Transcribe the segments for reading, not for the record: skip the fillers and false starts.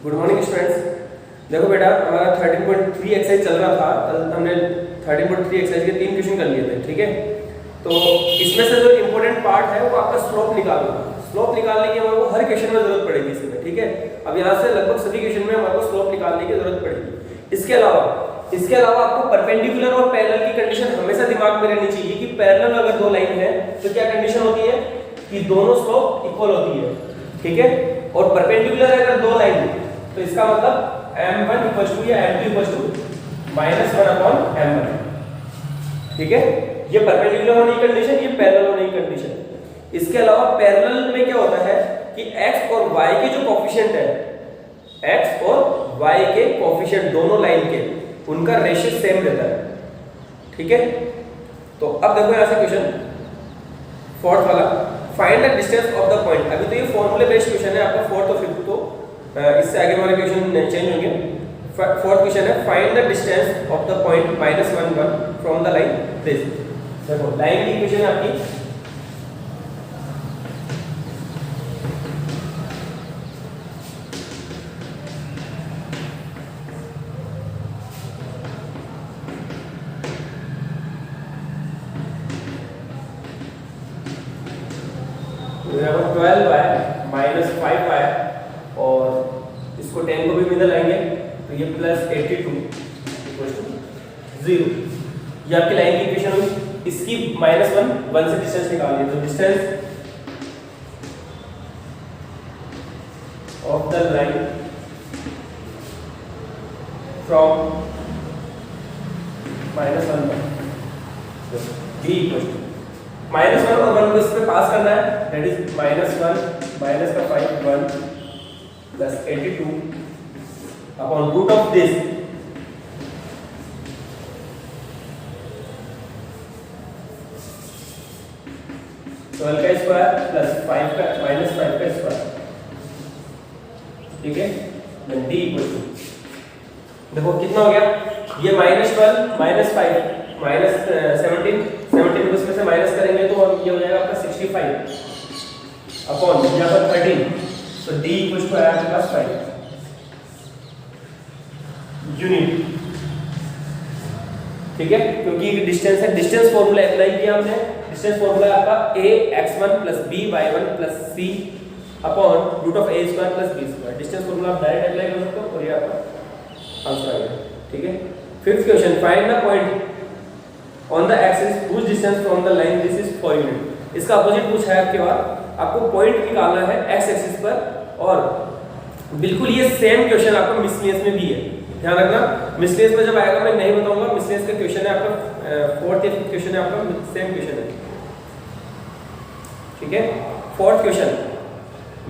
Good morning students. देखो बेटा, हमारा 13.3 एक्सरसाइज चल रहा था। कल हमने 13.3 एक्सरसाइज के 3 क्वेश्चन कर लिए थे, ठीक है। तो इसमें से जो इम्पोर्टेंट पार्ट है वो आपका स्लोप निकालना। स्लोप निकालने की हमारे को हर क्वेश्चन में जरूरत पड़ेगी इसमें, ठीक है। अब यहाँ से लगभग सभी क्वेश्चन में हमारे को स्लोप निकालने की जरूरत पड़ेगी। इसके अलावा आपको परपेंडिकुलर और पैरेलल की कंडीशन हमेशा दिमाग में रहनी चाहिए कि पैरेलल अगर दो लाइन है तो क्या कंडीशन होती है कि दोनों स्लोप इक्वल होती है, ठीक है। और परपेंडिकुलर अगर दो लाइन है तो इसका मतलब m1 = या m2 = -1/m1, ठीक है। ये परपेंडिकुलर होने की कंडीशन, ये पैरेलल होने की कंडीशन। इसके अलावा पैरेलल में क्या होता है कि x और y के जो कोएफिशिएंट है, x और y के कोएफिशिएंट दोनों लाइन के, उनका रेशियो सेम रहता है, ठीक है। तो अब देखो यहां से क्वेश्चन फोर्थ वाला, find the distance of the point. अभी तो ये फॉर्मूले बेस्ड क्वेश्चन है आपका फोर्थ और फिफ्थ, तो इससे आगे हमारे क्वेश्चन चेंज होंगे। फोर्थ क्वेश्चन है find the distance of the point -1 from the line this. देखो लाइन की इक्वेशन है आपकी, यहाँ 12y - 5y और इसको 10 को भी इधर लाएंगे तो ये +82 = 0। ये आपकी लाइन की इक्वेशन हुई। इसकी -1 से डिस्टेंस निकालिए, तो distance of the line from -1 b = -1 और 1 को इस पे पास करना है, that is -1 - 5 1 +82 upon root of this 12 का स्क्वायर प्लस 5 का -5 का स्क्वायर, ठीक है। देन d = देखो कितना हो गया, ये -12 -5 -17 को इसमें से माइनस करेंगे तो ये हो जाएगा आपका 65 अपॉन यहाँ पर 13, तो d = 5 यूनिट, ठीक है। क्योंकि डिस्टेंस है, डिस्टेंस फॉर्मूला अप्लाई किया हमने। डिस्टेंस फॉर्मूला आपका a x1 + b y1 + c upon √a² + b²। Distance formula आप डायरेक्ट अप्लाई कर सकते हो और ये आपका आंसर आ गया, ठीक है। Fifth question, find the point on the axis whose distance from the line this is 4 unit. इसका अपोजिट पूछा है आपके बाद, आपको पॉइंट निकालना है एक्स एक्सिस पर। और बिल्कुल ये सेम क्वेश्चन आपका मिसलेनियस में भी है, ध्यान रखना। मिसलेनियस में जब आएगा मैं नहीं बताऊंगा, मिसलेनियस का क्वेश्चन है आपका फोर्थ या फिफ्थ क्वेश्चन है आपका, सेम क्वेश्चन है, ठीक है। फोर्थ क्वेश्चन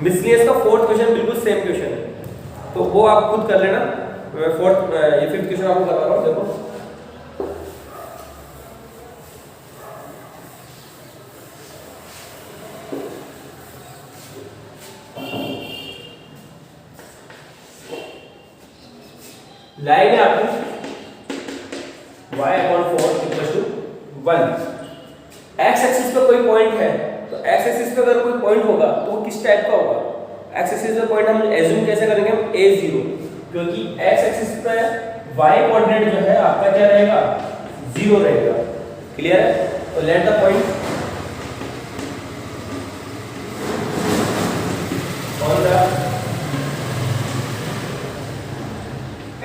मिसलेनियस का फोर्थ क्वेश्चन बिल्कुल सेम क्वेश्चन है, तो वो आप खुद कर लेना। फोर्थ ये फिफ्थ क्वेश्चन आपको करवा रहा हूं, देखो लाइन है आपकी y/4 = 1। एक्स एक्सिस पे कोई पॉइंट है, तो एक्स एक्सिस पे अगर कोई पॉइंट होगा तो वो किस टाइप का होगा। एक्स एक्सिस पे पॉइंट हम एज्यूम कैसे करेंगे, हम a0, क्योंकि एक्स एक्सिस पे y कोऑर्डिनेट जो है आपका क्या रहेगा, 0 रहेगा। क्लियर है। तो let the point on the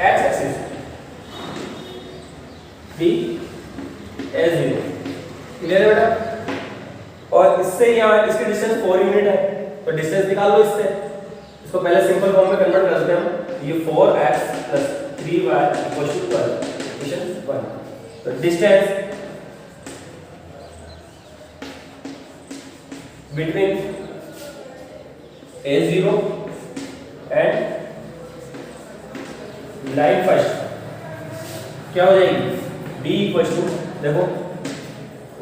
x axis b a0। Clear है बेटा। और इससे यहाँ इसकी डिस्टेंस 4 यूनिट है, तो डिस्टेंस निकाल लो इससे। इसको पहले सिंपल फॉर्म में कन्वर्ट कर देते हैं हम। ये 4x + 3y = 12, इक्वेशन 1। तो distance between a0 and line first क्या हो जाएगी, b = देखो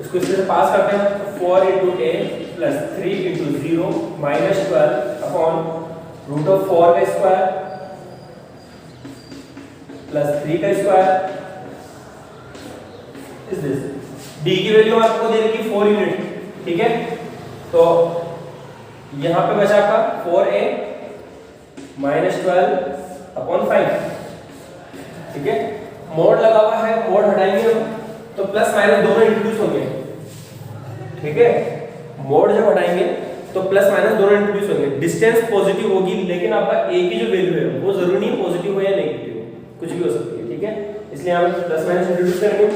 इसको इससे पास करते हैं, 4 × a + 3 × 0 -12 अपॉन √4 का स्क्वायर + 3 का स्क्वायर इज दिस। d की वैल्यू आपको दे रखी 4 यूनिट, ठीक है। तो यहाँ पे बचा आपका 4a -12/5, ठीक है। मोड लगा हुआ है, मोड हटाएंगे हम तो प्लस माइनस दोनों इंट्रोड्यूस होंगे, ठीक है। मोड जब हटाएंगे तो प्लस माइनस दोनों इंट्रोड्यूस होंगे। डिस्टेंस पॉजिटिव होगी, लेकिन आपका ए की जो वैल्यू है वो जरूरी नहीं पॉजिटिव हो या नेगेटिव हो, कुछ भी हो सकती है, ठीक है। इसलिए हम प्लस माइनस इंट्रोड्यूस करेंगे।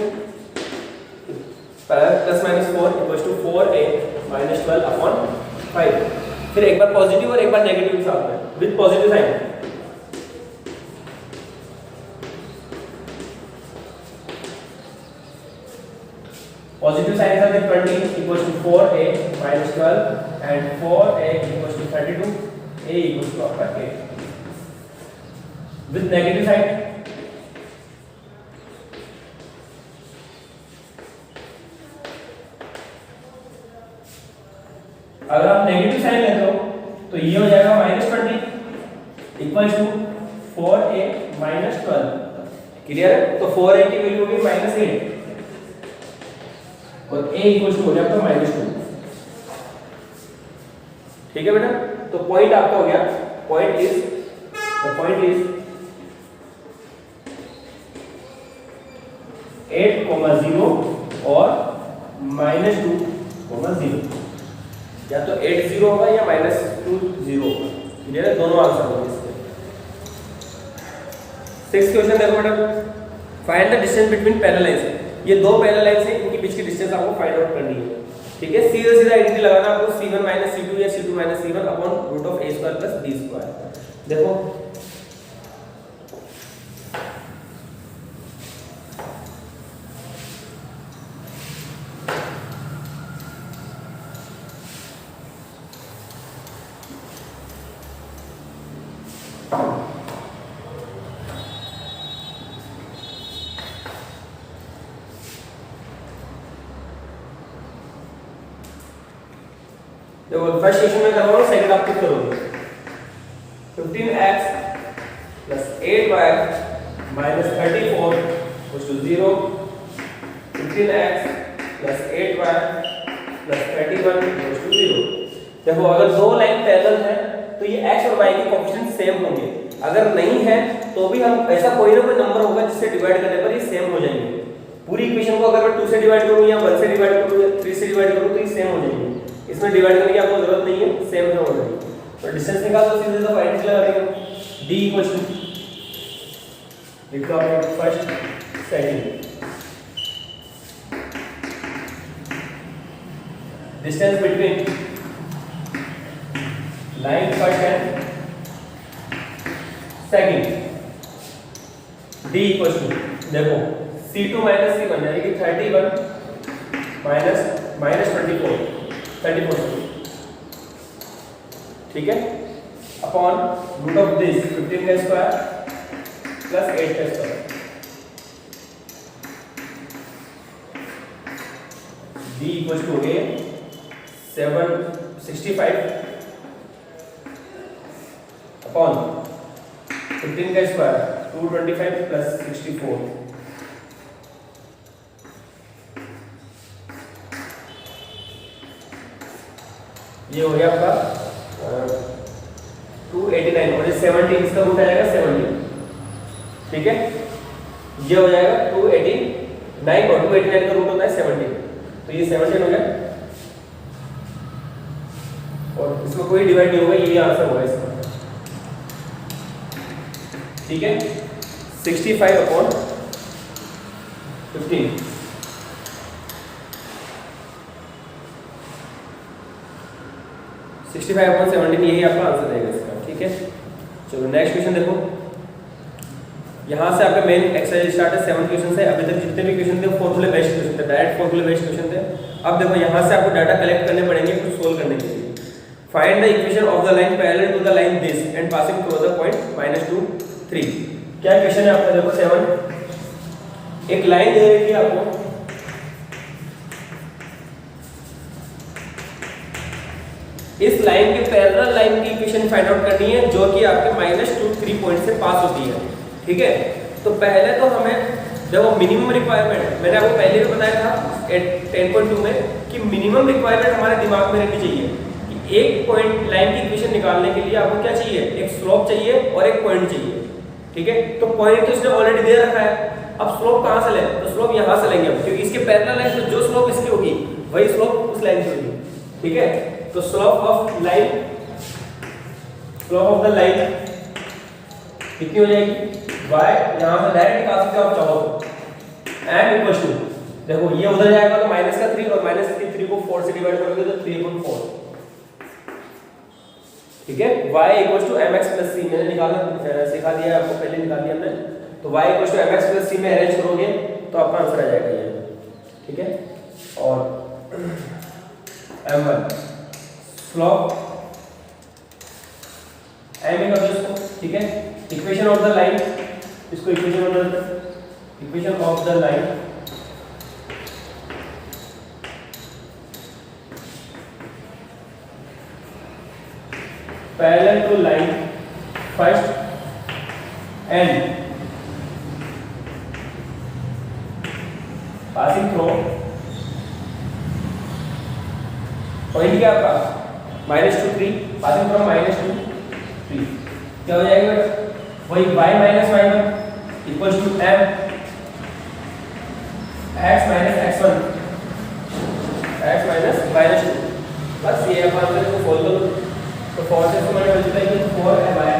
Plus minus 4 equals to 4a minus 12/5। फिर एक बार पॉजिटिव और एक बार नेगेटिव के साथ में with positive sign. Positive sign का 20 equals to 4a minus 12 and 4a equals to 32, a equals to आपका 8 विद नेगेटिव साइन। अगर आप नेगेटिव साइन लेते हो तो ये हो जाएगा -20 equals to 4a minus 12। Clear है? तो 4a की वैल्यू होगी -8 और a इक्वल्स टू हो जाएगा -2, ठीक है बेटा। तो पॉइंट आपका हो गया, पॉइंट इज 8,0 और -2,0, या तो 80 होगा या -20 होगा। क्लियर है? दोनों आंसर होंगे इसके। 6th क्वेश्चन देखो बेटा, find the distance between parallel lines. ये दो पैरेलल लाइंस हैं, इनके बीच की डिस्टेंस आपको फाइंड आउट करनी है, ठीक है। सीधा सीधा आइडेंटिटी लगाना आपको, c1 - c2 या c2 - c1 upon root of a² + b²। देखो फर्स्ट क्वेश्चन में कर रहा हूं, सेकंड आप खुद करोगे। 15x + 8y - 34 = 0, 15x + 8y + 31 = 0। देखो अगर दो लाइन पैरेलल है तो ये x और y के कोएफिशिएंट सेम होंगे। अगर नहीं है तो भी हम ऐसा कोई ना कोई नंबर होगा जिससे डिवाइड करने पर ये सेम हो जाएंगे। पूरी इक्वेशन को अगर मैं 2 से डिवाइड करूं या 1 से डिवाइड करूं या 3 से डिवाइड करूं तो ये सेम हो जाएंगे। इसमें डिवाइड करने की आपको जरूरत नहीं है, सेम है ऑलरेडी। तो डिस्टेंस निकाल दो, सीधे सीधा आइडेंटिटी लगा देंगे। d इक्वल्स टू लिख दो आपने first second, distance between line first and second. d equals to देखो c2 - c1 यानी कि 31 -24, ठीक है, अपॉन रूट ऑफ दिस 15 का स्क्वायर प्लस 8 का स्क्वायर। d इक्वल्स टू हो गए 765 अपॉन 15 का स्क्वायर 225 प्लस 64। ये हो गया आपका 289 और 70 इसका रूट आ जाएगा 70, ठीक है। ये हो जाएगा 289 और 289 का रूट होता है 70, तो ये 70 हो गया और इसमें कोई डिवाइड नहीं होगा, ये आंसर होगा इसका, ठीक है। 65/15 65/17 यही आपका आंसर देगा इसका, ठीक है। चलो नेक्स्ट क्वेश्चन देखो, यहाँ से आपका मेन एक्सरसाइज स्टार्ट है। 7 क्वेश्चन है, अभी तक जितने भी क्वेश्चन थे फॉर्मूले बेस्ड क्वेश्चन थे, डायरेक्ट फॉर्मूले बेस्ड क्वेश्चन थे। अब देखो यहाँ से आपको डाटा कलेक्ट करने पड़ेंगे कुछ सोल्व करने के लिए। Find the equation of the line parallel to the line this and passing through the point -2, 3। क्या क्वेश्चन है आपका? देखो 7, एक लाइन दे रखी है आपको, इस लाइन के पैरेलल लाइन की इक्वेशन फाइंड आउट करनी है जो कि आपके -2, 3 पॉइंट से पास होती है, ठीक है। तो पहले तो हमें देखो मिनिमम रिक्वायरमेंट, मैंने आपको पहले भी बताया था 10.2 में कि मिनिमम रिक्वायरमेंट हमारे दिमाग में रहनी चाहिए कि एक पॉइंट लाइन की इक्वेशन निकालने के लिए आपको क्या चाहिए, एक स्लोप चाहिए और एक पॉइंट चाहिए, ठीक है। तो पॉइंट तो इसने ऑलरेडी दे रखा है, अब स्लोप कहां से लें, तो स्लोप यहां से लेंगे क्योंकि इसके पैरेलल है, तो जो स्लोप इसकी होगी वही स्लोप उस लाइन की होगी, ठीक है। तो slope of line, slope of the line कितनी हो जाएगी, y, यहां से डायरेक्ट निकाल सकते हो आप चाहो तो, m इक्वल टू, देखो ये उधर जाएगा तो माइनस का 3 और माइनस के 3 को 4 से डिवाइड करोगे तो 3/4, ठीक है। y equal to mx plus c, मैंने निकालना सिखा दिया आपको, पहले निकाल दिया हमने। तो y equal to mx plus c में अरेंज करोगे तो आपका आंसर आ जाएगा ये, ठीक है। और m1 स्लोप m में कर दो इसको, ठीक है। इक्वेशन ऑफ द लाइन, इसको equation of the line parallel to line first and passing through point क्या आपका -2 3, पासिंग फ्रॉम -2 3, क्या हो जाएगा वही y minus y1 equals to m x minus x1 x minus -2, बस ये अपन आंसर को खोल दो। तो 4 से मैंने मल्टीप्लाई किया तो 4my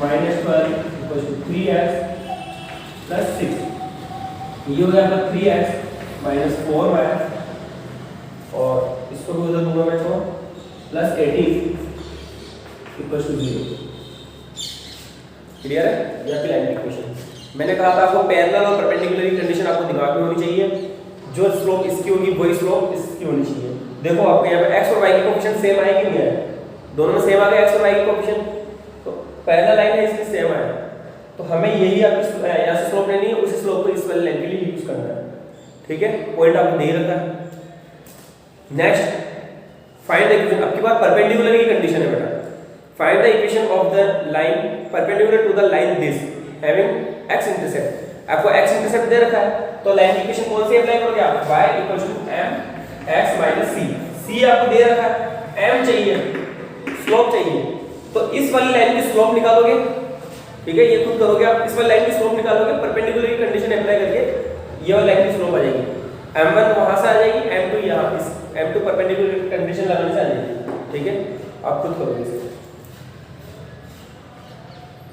minus 12 equals to 3x plus 6, ये हो गया आपका 3x माइनस 4y, और इसको भी उधर दूंगा मैं तो प्लस 18 इक्वल्स टू 0। क्लियर है, यह आपकी लाइन की इक्वेशन। मैंने कहा था आपको पैरेलल और परपेंडिकुलर की कंडीशन आपको दिमाग में होनी चाहिए, जो स्लोप इसकी होगी वही स्लोप इसकी होनी चाहिए। देखो आपको यहाँ पे x और y के कोएफिशिएंट सेम आए कि नहीं आए, दोनों में सेम आ गए x और y के कोएफिशिएंट, तो पैरेलल लाइन है इसलिए सेम आया। तो हमें यही आपकी यहाँ से स्लोप लेनी है, उसी स्लोप को इस वाली लाइन के लिए यूज करना है, ठीक है। पॉइंट आपको दे रखा है। नेक्स्ट फाइंड द इक्वेशन, अब की बात परपेंडिकुलर की कंडीशन है बेटा। Find the equation of the line perpendicular to the line this having x intercept. आपको x इंटरसेप्ट दे रखा है, तो लाइन की इक्वेशन कौन सी अप्लाई करोगे आप, y equals to m x minus c, c आपको दे रखा है, m चाहिए, स्लोप चाहिए, तो इस वाली लाइन की स्लोप निकालोगे, ठीक है। ये खुद करोगे आप, इस वाली लाइन की स्लोप निकालोगे, परपेंडिकुलर की कंडीशन अप्लाई करके ये वाली लाइन की स्लोप आ जाएगी, m1 वहां से आ जाएगी, m2 यहाँ, इस m2 परपेंडिकुलर कंडीशन लगाने से आ जाएगी, ठीक है। आप खुद करोगे इसे।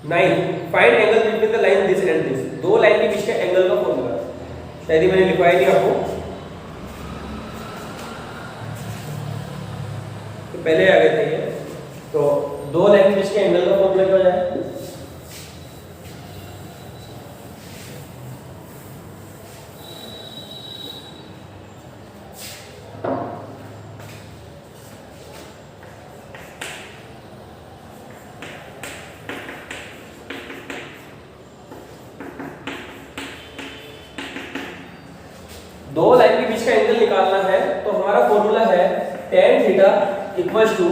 9 find angle between the line this and this, दो लाइन के बीच के एंगल का फॉर्मूला, शायद ही मैंने लिखवाया नहीं आपको, तो पहले आ गए थे ये। तो दो लाइन के बीच के एंगल का फॉर्मूला क्या हो जाए, दो लाइन के बीच का एंगल निकालना है, तो हमारा फॉर्मूला है tan theta equals to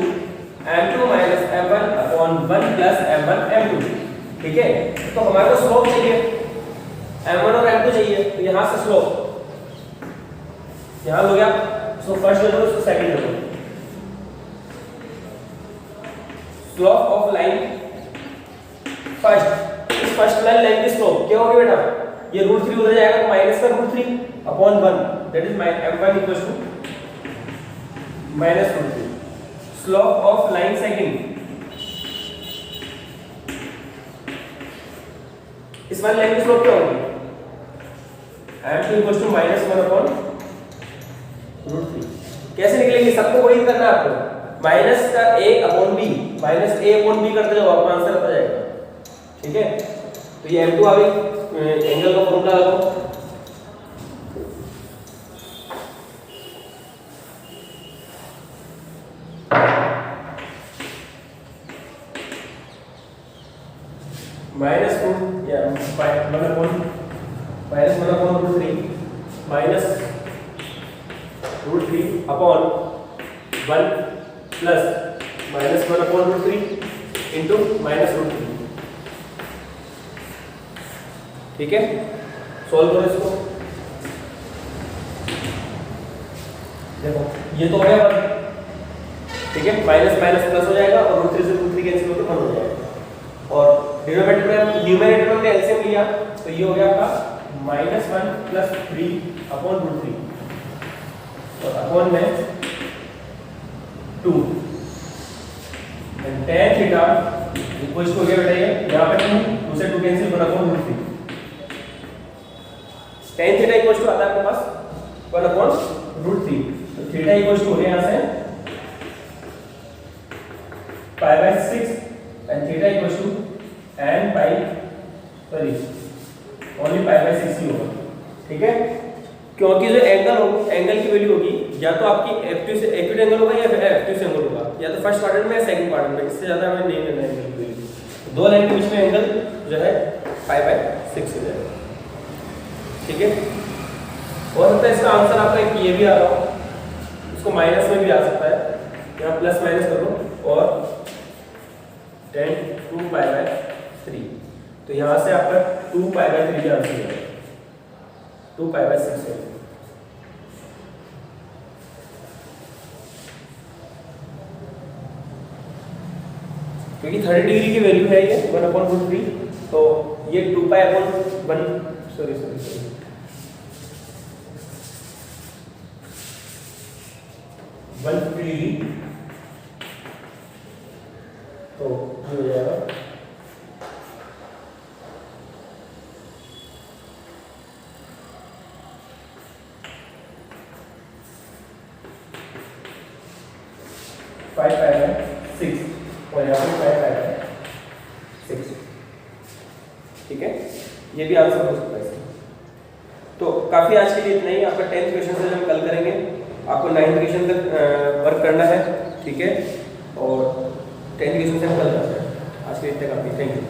m2 minus m1 upon 1 plus m1 m2, ठीक है। तो हमारे को स्लोप चाहिए, m1 और m2 चाहिए, तो यहां से स्लोप यहां हो गया, सो फर्स्ट ले लो, उसको सेकंड ले लो। स्लोप ऑफ लाइन फर्स्ट, इस फर्स्ट लाइन की स्लोप क्या होगी बेटा, ये √3 उधर जाएगा तो माइनस का √3 upon 1, that is m1 equals to minus √3। Slope of line second, इस वाली लाइन की स्लोप क्या होगी, m2 इक्वल्स टू -1 अपॉन √3। कैसे निकलेंगे, सबको वही करना है आपको, माइनस का a upon b, minus a upon b करते जाओ, आपका आंसर आता जाएगा, ठीक है। तो ये m2 आ गई, एंगल का फॉर्मूला लगाओ, -2 या -1 upon √3 minus √3 upon 1 plus -1 upon √3 into -√3, ठीक है। सॉल्व करो इसको, देखो ये तो हो गया 1, ठीक है, माइनस माइनस प्लस हो जाएगा और रूट 3 से रूट 3 कैंसिल होकर 1 हो जाएगा। और डिनोमिनेटर में न्यूमरेटर में हमने एलसीएम लिया तो ये हो गया आपका -1 + 3 अपॉन रूट 3 और अपॉन में 2 and tan theta equal to हो गया बेटा ये यहाँ पे 2 से 2 cancel 1 upon root 3। tan theta equal to आता है आपके पास 1 अपॉन रूट 3। तो थीटा इक्वल टू हो गया यहाँ से π/6 and theta equal to n pi sorry only π/6 ही होगा। ठीक है, क्योंकि जो एंगल की वैल्यू होगी या तो आपकी एक्यूट एंगल होगा या फिर एब्ट्यूस एंगल होगा, या तो फर्स्ट क्वाड्रेंट में या सेकंड क्वाड्रेंट में, इससे ज्यादा हमें नहीं लेना एंगल की वैल्यू। दो लाइन के बीच में एंगल जो है π/6 हो जाएगा। ठीक है, हो सकता है इसका आंसर आपका एक ये भी आ रहा हो, इसको माइनस में भी आ सकता है, यहाँ प्लस माइनस कर दो और tan 2π/3, तो यहाँ से आपका 2π/3 का आंसर है 2π/6 है। क्योंकि 30 डिग्री की वैल्यू है ये 1/√3, तो ये 2π/1 सॉरी 150 डिग्री, तो ये हो जाएगा 5π/6 और यहाँ पे 5π/6। ठीक है, ये भी आंसर हो सकता है इसका। तो काफी आज के लिए इतना ही। आपका 10th क्वेश्चन से हम कल करेंगे, आपको 9th क्वेश्चन तक वर्क करना है। ठीक है, और 10th क्वेश्चन से हम कल करते हैं। आज के लिए इतना काफी, थैंक यू।